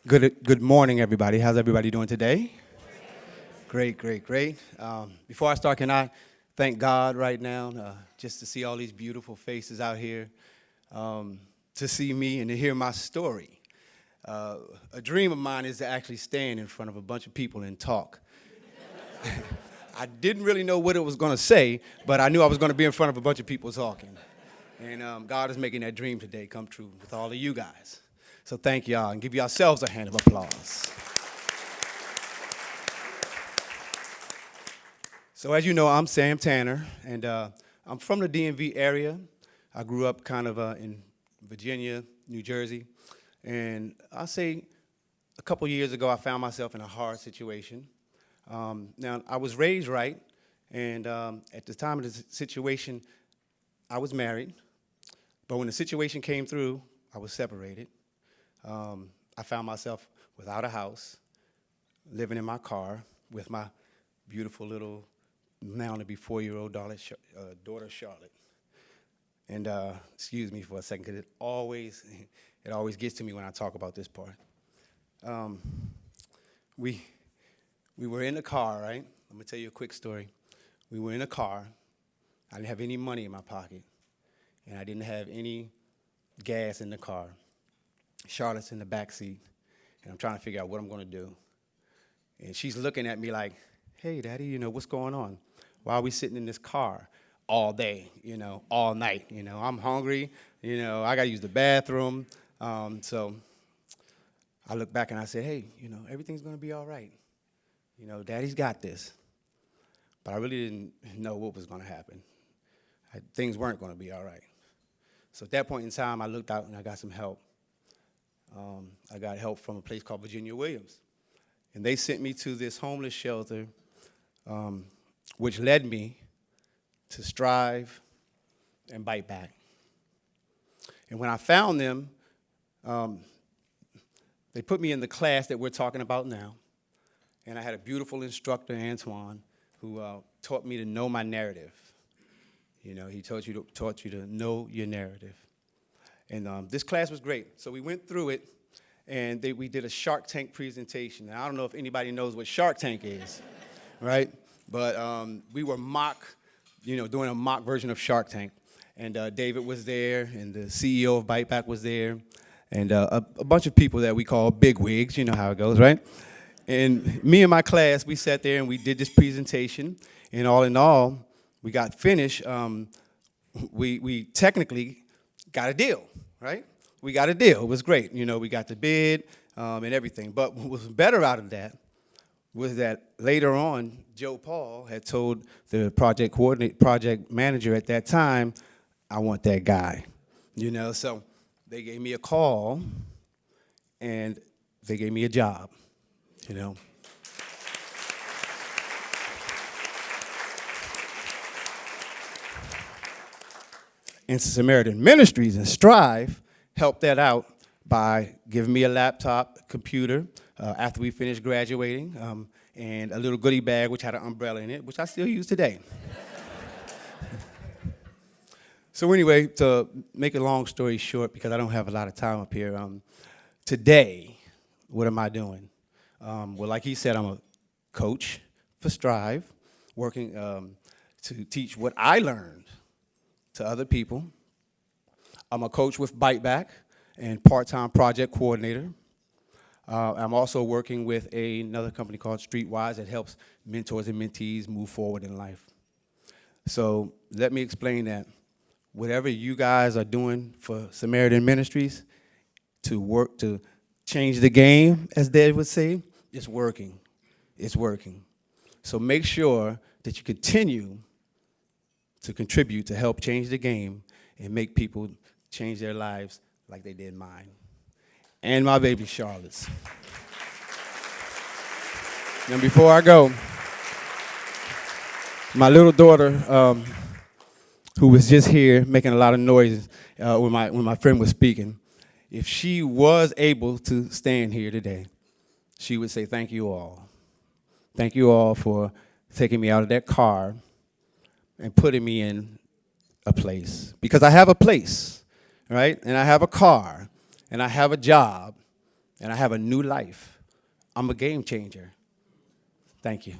Good morning, everybody. How's everybody doing today? Great, great, great. Before I start, can I thank God right now just to see all these beautiful faces out here, to see me and to hear my story. A dream of mine is to actually stand in front of a bunch of people and talk. I didn't really know what it was going to say, but I knew I was going to be in front of a bunch of people talking. And God is making that dream today come true with all of you guys. So thank y'all, and give yourselves a hand of applause. So as you know, I'm Sam Tanner, and I'm from the DMV area. I grew up kind of in Virginia, New Jersey, and I'll say a couple years ago, I found myself in a hard situation. Now, I was raised right, and at the time of the situation, I was married, but when the situation came through, I was separated. I found myself without a house, living in my car with my beautiful little, now to be 4-year-old daughter, Charlotte. And excuse me for a second, because it always gets to me when I talk about this part. We were in the car, right? I'm gonna tell you a quick story. We were in a car. I didn't have any money in my pocket, and I didn't have any gas in the car. Charlotte's in the back seat, and I'm trying to figure out what I'm going to do. And she's looking at me like, hey, Daddy, what's going on? Why are we sitting in this car all day, all night? I'm hungry, I got to use the bathroom. So I look back and I say, hey, everything's going to be all right. Daddy's got this. But I really didn't know what was going to happen. Things weren't going to be all right. So at that point in time, I looked out and I got some help. I got help from a place called Virginia Williams. And they sent me to this homeless shelter, which led me to Strive and Byte back. And when I found them, they put me in the class that we're talking about now. And I had a beautiful instructor, Antoine, who taught me to know my narrative. He taught you to know your narrative. And this class was great. So we went through it, and we did a Shark Tank presentation. Now, I don't know if anybody knows what Shark Tank is, right? But we were doing a mock version of Shark Tank. And David was there, and the CEO of Byte was there, and a bunch of people that we call bigwigs. You know how it goes, right? And me and my class, we sat there, and we did this presentation. And all in all, we got finished. We technically got a deal, right? We got a deal. It was great. We got the bid and everything. But what was better out of that was that later on, Joe Paul had told the project manager at that time, I want that guy. So they gave me a call, and they gave me a job, And Samaritan Ministries and Strive helped that out by giving me a laptop, computer, after we finished graduating, and a little goodie bag which had an umbrella in it, which I still use today. So anyway, to make a long story short, because I don't have a lot of time up here, today, what am I doing? Well, like he said, I'm a coach for Strive, working to teach what I learned to other people. I'm a coach with Byte Back and part-time project coordinator. I'm also working with another company called Streetwise that helps mentors and mentees move forward in life. So let me explain that. Whatever you guys are doing for Samaritan Ministries to work to change the game, as Dad would say, it's working. It's working. So make sure that you continue to contribute to help change the game and make people change their lives like they did mine. And my baby Charlotte's. Now before I go, my little daughter, who was just here making a lot of noise when my friend was speaking, if she was able to stand here today, she would say, thank you all. Thank you all for taking me out of that car and putting me in a place. Because I have a place, right? And I have a car, and I have a job, and I have a new life. I'm a game changer. Thank you.